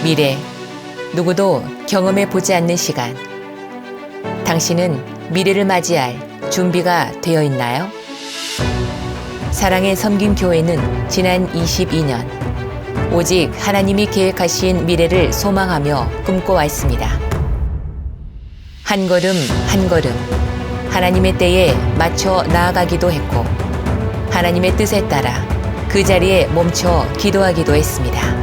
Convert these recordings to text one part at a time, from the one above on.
미래, 누구도 경험해 보지 않는 시간. 당신은 미래를 맞이할 준비가 되어 있나요? 사랑의 섬김교회는 지난 22년 오직 하나님이 계획하신 미래를 소망하며 꿈꿔왔습니다. 한 걸음 한 걸음 하나님의 때에 맞춰 나아가기도 했고 하나님의 뜻에 따라 그 자리에 멈춰 기도하기도 했습니다.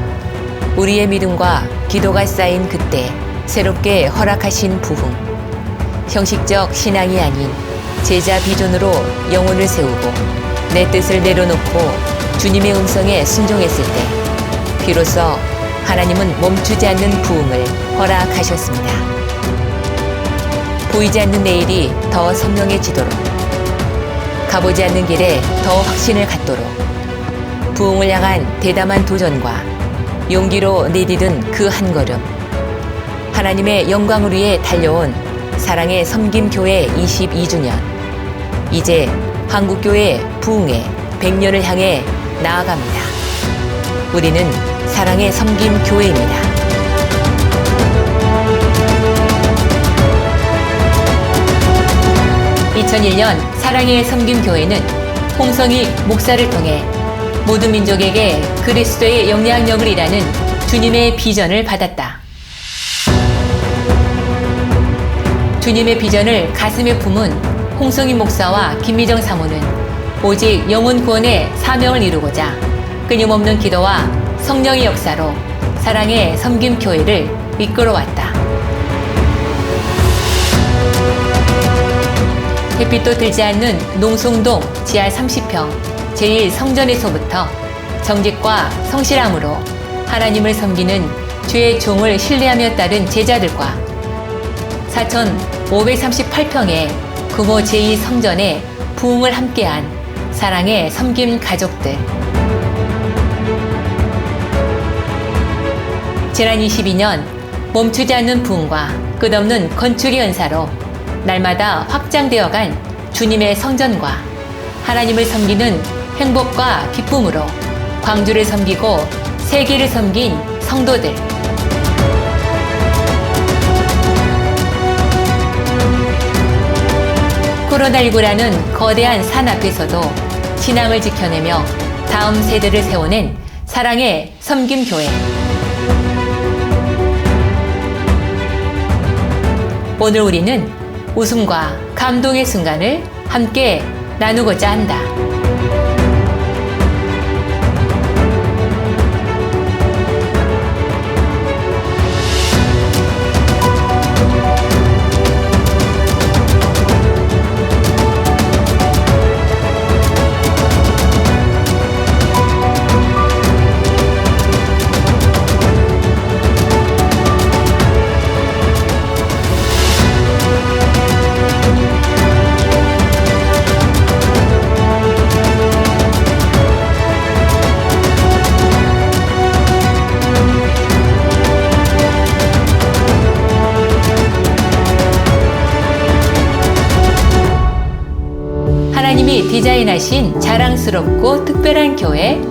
우리의 믿음과 기도가 쌓인 그때 새롭게 허락하신 부흥. 형식적 신앙이 아닌 제자 비전으로 영혼을 세우고 내 뜻을 내려놓고 주님의 음성에 순종했을 때 비로소 하나님은 멈추지 않는 부흥을 허락하셨습니다. 보이지 않는 내일이 더 선명해지도록, 가보지 않는 길에 더 확신을 갖도록 부흥을 향한 대담한 도전과 용기로 내디딘 그 한 걸음. 하나님의 영광을 위해 달려온 사랑의 섬김교회 22주년. 이제 한국교회 부흥의 100년을 향해 나아갑니다. 우리는 사랑의 섬김교회입니다. 2001년 사랑의 섬김교회는 홍성익 목사를 통해 모든 민족에게 그리스도의 영향력을 일하는 주님의 비전을 받았다. 주님의 비전을 가슴에 품은 홍성익 목사와 김미정 사모는 오직 영혼 구원의 사명을 이루고자 끊임없는 기도와 성령의 역사로 사랑의 섬김교회를 이끌어왔다. 햇빛도 들지 않는 농송동 지하 30평 제1성전에서부터 정직과 성실함으로 하나님을 섬기는 주의 종을 신뢰하며 따른 제자들과 4,538평의 규모 제2성전의 부흥을 함께한 사랑의 섬김 가족들. 지난 22년 멈추지 않는 부흥과 끝없는 건축의 은사로 날마다 확장되어간 주님의 성전과 하나님을 섬기는 행복과 기쁨으로 광주를 섬기고 세계를 섬긴 성도들. 코로나19라는 거대한 산 앞에서도 신앙을 지켜내며 다음 세대를 세워낸 사랑의 섬김교회. 오늘 우리는 웃음과 감동의 순간을 함께 나누고자 한다. 하나님이 디자인하신 자랑스럽고 특별한 교회,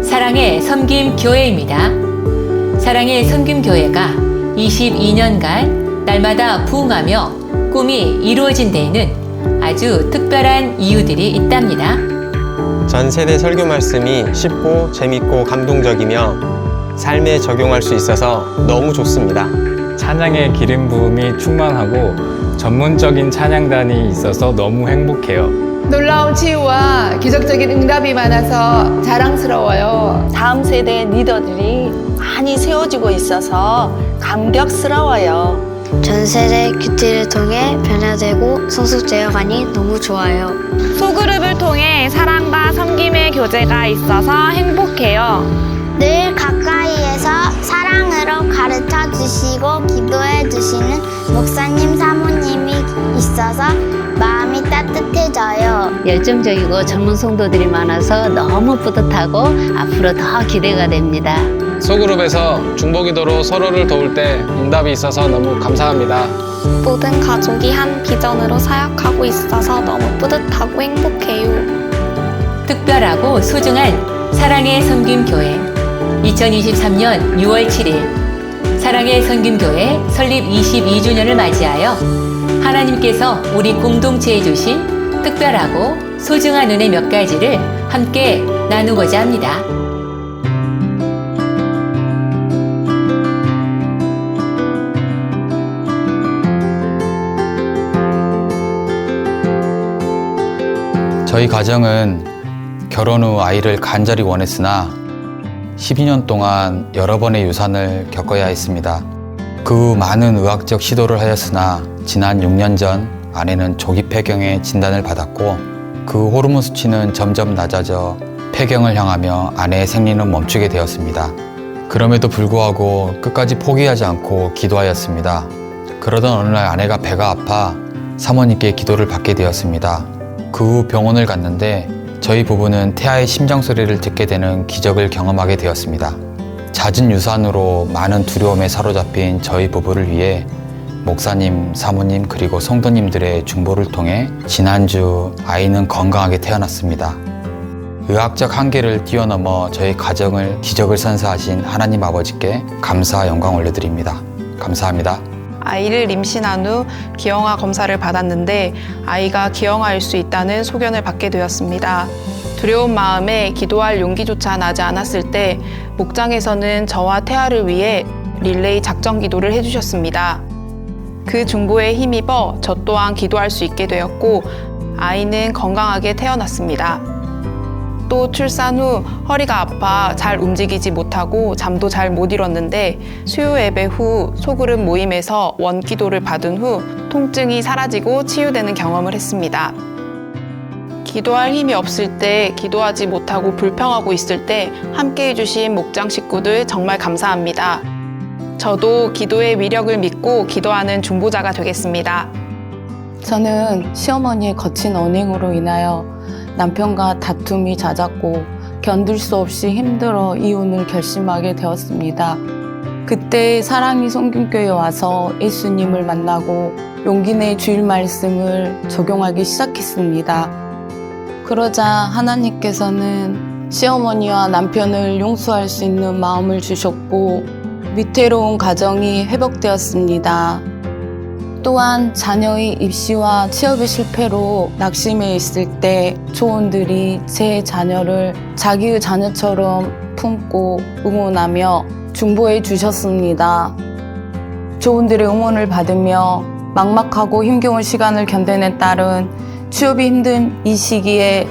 사랑의 섬김교회입니다. 사랑의 섬김교회가 22년간 날마다 부흥하며 꿈이 이루어진 데에는 아주 특별한 이유들이 있답니다. 전 세대 설교 말씀이 쉽고 재밌고 감동적이며 삶에 적용할 수 있어서 너무 좋습니다. 찬양의 기름 부음이 충만하고 전문적인 찬양단이 있어서 너무 행복해요. 놀라운 치유와 기적적인 응답이 많아서 자랑스러워요. 다음 세대 리더들이 많이 세워지고 있어서 감격스러워요. 전 세대 큐티를 통해 변화되고 성숙되어가니 너무 좋아요. 소그룹을 통해 사랑과 섬김의 교제가 있어서 행복해요. 늘 가까이에서 사랑으로 가르쳐 주시고 기도해 주시는 목사님 사모님이 있어서 마음이 따뜻해져요. 열정적이고 젊은 성도들이 많아서 너무 뿌듯하고 앞으로 더 기대가 됩니다. 소그룹에서 중보기도로 서로를 도울 때 응답이 있어서 너무 감사합니다. 모든 가족이 한 비전으로 사역하고 있어서 너무 뿌듯하고 행복해요. 특별하고 소중한 사랑의 섬김교회 2023년 6월 7일 사랑의 선균교회 설립 22주년을 맞이하여 하나님께서 우리 공동체에 주신 특별하고 소중한 은혜 몇 가지를 함께 나누고자 합니다. 저희 가정은 결혼 후 아이를 간절히 원했으나 12년 동안 여러 번의 유산을 겪어야 했습니다. 그 후 많은 의학적 시도를 하였으나 지난 6년 전 아내는 조기 폐경의 진단을 받았고 그 후 호르몬 수치는 점점 낮아져 폐경을 향하며 아내의 생리는 멈추게 되었습니다. 그럼에도 불구하고 끝까지 포기하지 않고 기도하였습니다. 그러던 어느 날 아내가 배가 아파 사모님께 기도를 받게 되었습니다. 그 후 병원을 갔는데 저희 부부는 태아의 심장 소리를 듣게 되는 기적을 경험하게 되었습니다. 잦은 유산으로 많은 두려움에 사로잡힌 저희 부부를 위해 목사님, 사모님 그리고 성도님들의 중보를 통해 지난주 아이는 건강하게 태어났습니다. 의학적 한계를 뛰어넘어 저희 가정을 기적을 선사하신 하나님 아버지께 감사와 영광 올려드립니다. 감사합니다. 아이를 임신한 후 기형아 검사를 받았는데 아이가 기형아일 수 있다는 소견을 받게 되었습니다. 두려운 마음에 기도할 용기조차 나지 않았을 때 목장에서는 저와 태아를 위해 릴레이 작전 기도를 해주셨습니다. 그 중보에 힘입어 저 또한 기도할 수 있게 되었고 아이는 건강하게 태어났습니다. 또 출산 후 허리가 아파 잘 움직이지 못하고 잠도 잘 못 이뤘는데 수요 예배 후 소그룹 모임에서 원기도를 받은 후 통증이 사라지고 치유되는 경험을 했습니다. 기도할 힘이 없을 때, 기도하지 못하고 불평하고 있을 때 함께 해주신 목장 식구들 정말 감사합니다. 저도 기도의 위력을 믿고 기도하는 중보자가 되겠습니다. 저는 시어머니의 거친 언행으로 인하여 남편과 다툼이 잦았고 견딜 수 없이 힘들어 이혼을 결심하게 되었습니다. 그때 사랑이 성균교회에 와서 예수님을 만나고 용기 내 주일 말씀을 적용하기 시작했습니다. 그러자 하나님께서는 시어머니와 남편을 용서할 수 있는 마음을 주셨고 위태로운 가정이 회복되었습니다. 또한 자녀의 입시와 취업의 실패로 낙심해 있을 때 조원들이 제 자녀를 자기의 자녀처럼 품고 응원하며 중보해 주셨습니다. 조원들의 응원을 받으며 막막하고 힘겨운 시간을 견뎌낸 딸은 취업이 힘든 이 시기에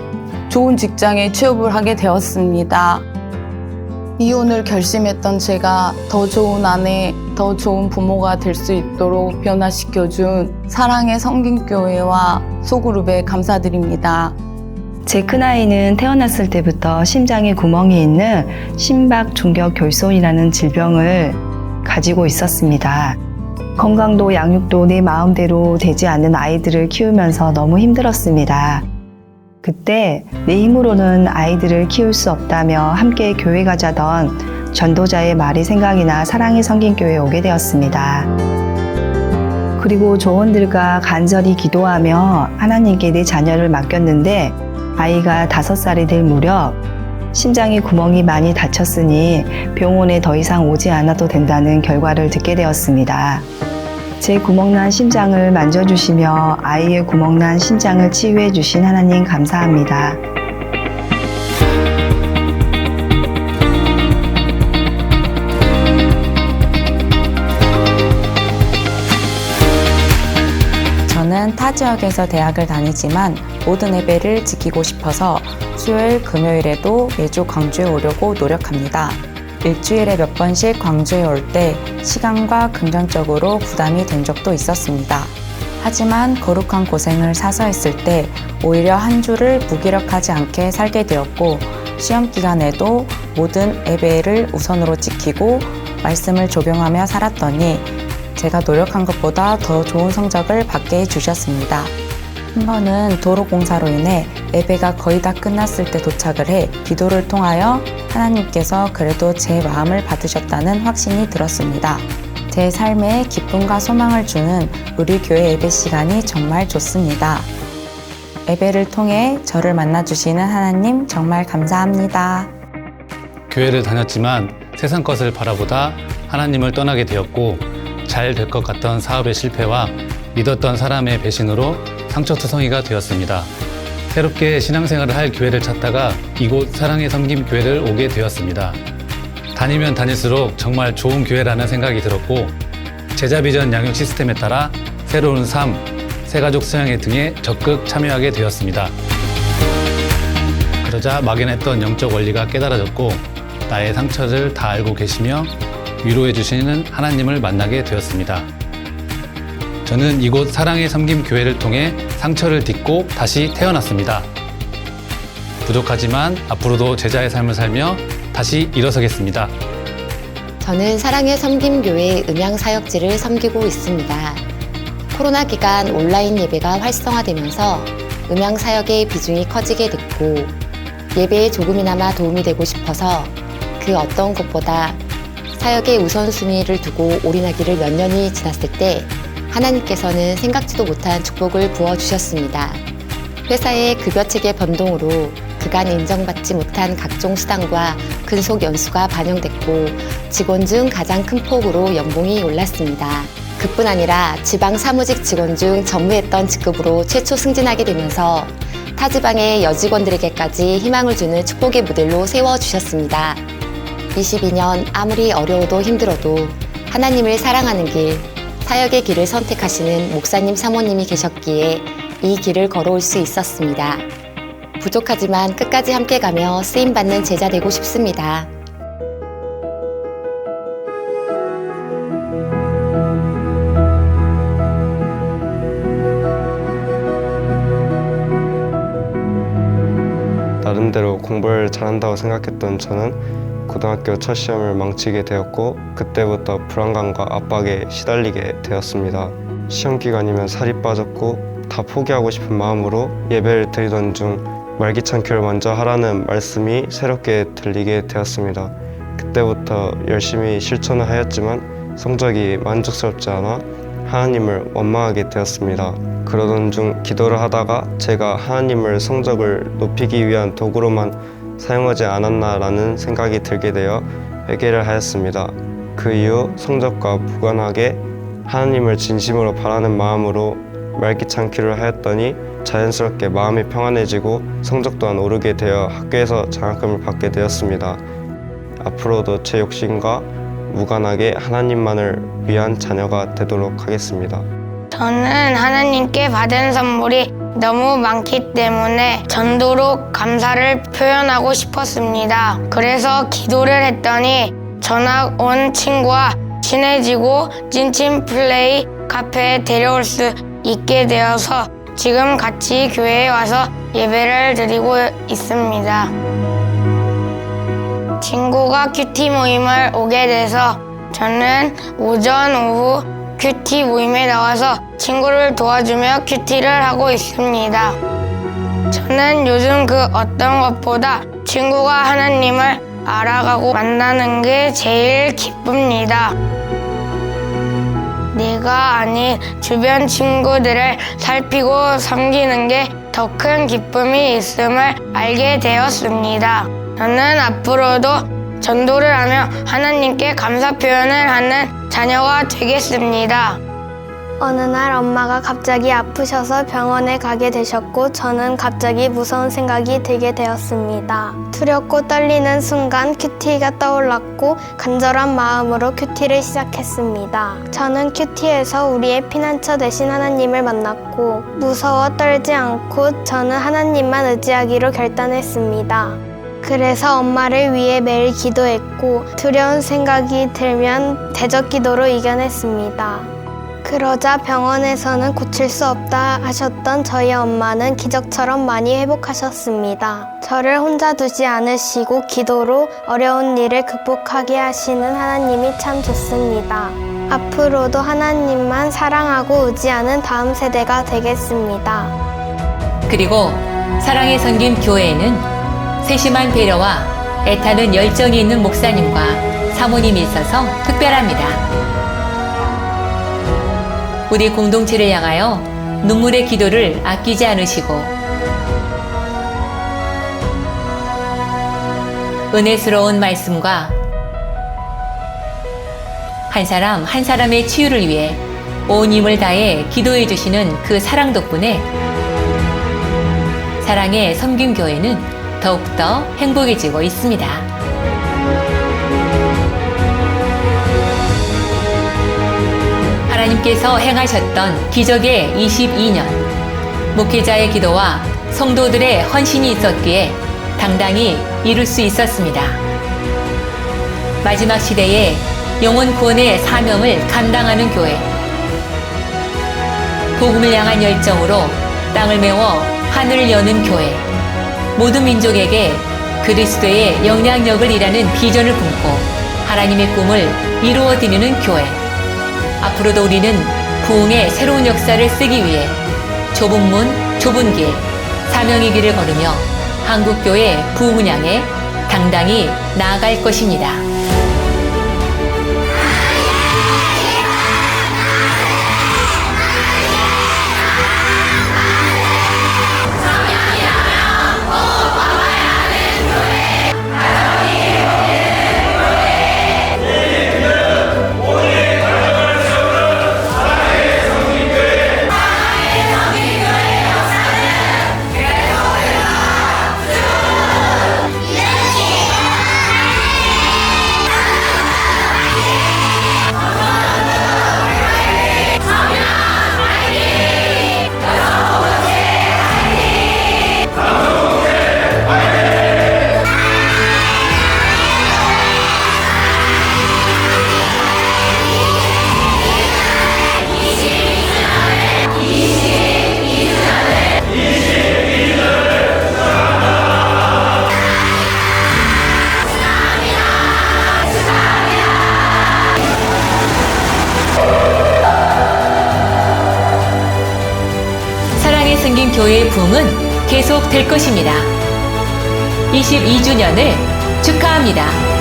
좋은 직장에 취업을 하게 되었습니다. 이혼을 결심했던 제가 더 좋은 아내, 더 좋은 부모가 될 수 있도록 변화시켜준 사랑의 성균교회와 소그룹에 감사드립니다. 제 큰아이는 태어났을 때부터 심장에 구멍이 있는 심박중격결손이라는 질병을 가지고 있었습니다. 건강도 양육도 내 마음대로 되지 않는 아이들을 키우면서 너무 힘들었습니다. 그때 내 힘으로는 아이들을 키울 수 없다며 함께 교회 가자던 전도자의 말이 생각이 나 사랑의 성균교회에 오게 되었습니다. 그리고 조원들과 간절히 기도하며 하나님께 내 자녀를 맡겼는데 아이가 5살이 될 무렵 심장에 구멍이 많이 다쳤으니 병원에 더 이상 오지 않아도 된다는 결과를 듣게 되었습니다. 제 구멍난 심장을 만져주시며 아이의 구멍난 심장을 치유해 주신 하나님 감사합니다. 저는 타 지역에서 대학을 다니지만 모든 예배를 지키고 싶어서 수요일, 금요일에도 매주 광주에 오려고 노력합니다. 일주일에 몇 번씩 광주에 올 때 시간과 금전적으로 부담이 된 적도 있었습니다. 하지만 거룩한 고생을 사서 했을 때 오히려 한 주를 무기력하지 않게 살게 되었고 시험 기간에도 모든 예배를 우선으로 지키고 말씀을 적용하며 살았더니 제가 노력한 것보다 더 좋은 성적을 받게 해주셨습니다. 한 번은 도로 공사로 인해 예배가 거의 다 끝났을 때 도착을 해 기도를 통하여 하나님께서 그래도 제 마음을 받으셨다는 확신이 들었습니다. 제 삶에 기쁨과 소망을 주는 우리 교회 예배 시간이 정말 좋습니다. 예배를 통해 저를 만나주시는 하나님 정말 감사합니다. 교회를 다녔지만 세상 것을 바라보다 하나님을 떠나게 되었고 잘 될 것 같던 사업의 실패와 믿었던 사람의 배신으로 상처투성이가 되었습니다. 새롭게 신앙생활을 할 교회를 찾다가 이곳 사랑의 섬김 교회를 오게 되었습니다. 다니면 다닐수록 정말 좋은 교회라는 생각이 들었고 제자 비전 양육 시스템에 따라 새로운 삶, 새가족 수양회 등에 적극 참여하게 되었습니다. 그러자 막연했던 영적 원리가 깨달아졌고 나의 상처를 다 알고 계시며 위로해 주시는 하나님을 만나게 되었습니다. 저는 이곳 사랑의 섬김 교회를 통해 상처를 딛고 다시 태어났습니다. 부족하지만 앞으로도 제자의 삶을 살며 다시 일어서겠습니다. 저는 사랑의 섬김교회 음양사역지를 섬기고 있습니다. 코로나 기간 온라인 예배가 활성화되면서 음양사역의 비중이 커지게 됐고 예배에 조금이나마 도움이 되고 싶어서 그 어떤 것보다 사역의 우선순위를 두고 올인하기를 몇 년이 지났을 때 하나님께서는 생각지도 못한 축복을 부어주셨습니다. 회사의 급여체계 변동으로 그간 인정받지 못한 각종 수당과 근속 연수가 반영됐고 직원 중 가장 큰 폭으로 연봉이 올랐습니다. 그뿐 아니라 지방 사무직 직원 중 전무했던 직급으로 최초 승진하게 되면서 타 지방의 여직원들에게까지 희망을 주는 축복의 모델로 세워주셨습니다. 22년 아무리 어려워도 힘들어도 하나님을 사랑하는 길, 사역의 길을 선택하시는 목사님 사모님이 계셨기에 이 길을 걸어올 수 있었습니다. 부족하지만 끝까지 함께 가며 쓰임받는 제자 되고 싶습니다. 나름대로 공부를 잘한다고 생각했던 저는 고등학교 첫 시험을 망치게 되었고 그때부터 불안감과 압박에 시달리게 되었습니다. 시험 기간이면 살이 빠졌고 다 포기하고 싶은 마음으로 예배를 드리던 중 말기찬 교를 먼저 하라는 말씀이 새롭게 들리게 되었습니다. 그때부터 열심히 실천을 하였지만 성적이 만족스럽지 않아 하나님을 원망하게 되었습니다. 그러던 중 기도를 하다가 제가 하나님을 성적을 높이기 위한 도구로만 사용하지 않았나라는 생각이 들게 되어 회개를 하였습니다. 그 이후 성적과 무관하게 하나님을 진심으로 바라는 마음으로 말기찬 기도를 하였더니 자연스럽게 마음이 평안해지고 성적 또한 오르게 되어 학교에서 장학금을 받게 되었습니다. 앞으로도 제 욕심과 무관하게 하나님만을 위한 자녀가 되도록 하겠습니다. 저는 하나님께 받은 선물이 너무 많기 때문에 전도로 감사를 표현하고 싶었습니다. 그래서 기도를 했더니 전학 온 친구와 친해지고 찐친 플레이 카페에 데려올 수 있게 되어서 지금 같이 교회에 와서 예배를 드리고 있습니다. 친구가 큐티 모임을 오게 돼서 저는 오전, 오후 큐티 모임에 나와서 친구를 도와주며 큐티를 하고 있습니다. 저는 요즘 그 어떤 것보다 친구가 하나님을 알아가고 만나는 게 제일 기쁩니다. 내가 아닌 주변 친구들을 살피고 섬기는 게 더 큰 기쁨이 있음을 알게 되었습니다. 저는 앞으로도 전도를 하며 하나님께 감사 표현을 하는 자녀가 되겠습니다. 어느 날 엄마가 갑자기 아프셔서 병원에 가게 되셨고 저는 갑자기 무서운 생각이 들게 되었습니다. 두렵고 떨리는 순간 큐티가 떠올랐고 간절한 마음으로 큐티를 시작했습니다. 저는 큐티에서 우리의 피난처 되신 하나님을 만났고 무서워 떨지 않고 저는 하나님만 의지하기로 결단했습니다. 그래서 엄마를 위해 매일 기도했고 두려운 생각이 들면 대적 기도로 이겨냈습니다. 그러자 병원에서는 고칠 수 없다 하셨던 저희 엄마는 기적처럼 많이 회복하셨습니다. 저를 혼자 두지 않으시고 기도로 어려운 일을 극복하게 하시는 하나님이 참 좋습니다. 앞으로도 하나님만 사랑하고 의지하는 다음 세대가 되겠습니다. 그리고 사랑의 섬김 교회에는 세심한 배려와 애타는 열정이 있는 목사님과 사모님이 있어서 특별합니다. 우리 공동체를 향하여 눈물의 기도를 아끼지 않으시고 은혜스러운 말씀과 한 사람 한 사람의 치유를 위해 온 힘을 다해 기도해 주시는 그 사랑 덕분에 사랑의 섬김교회는 더욱더 행복해지고 있습니다. 하나님께서 행하셨던 기적의 22년, 목회자의 기도와 성도들의 헌신이 있었기에 당당히 이룰 수 있었습니다. 마지막 시대에 영혼 구원의 사명을 감당하는 교회, 복음을 향한 열정으로 땅을 메워 하늘을 여는 교회, 모든 민족에게 그리스도의 영향력을 일하는 비전을 품고 하나님의 꿈을 이루어 드리는 교회. 앞으로도 우리는 부흥의 새로운 역사를 쓰기 위해 좁은 문, 좁은 길, 사명의 길을 걸으며 한국교회 부흥을 향해 당당히 나아갈 것입니다. 생긴 교회의 부흥은 계속 될 것입니다. 22주년을 축하합니다.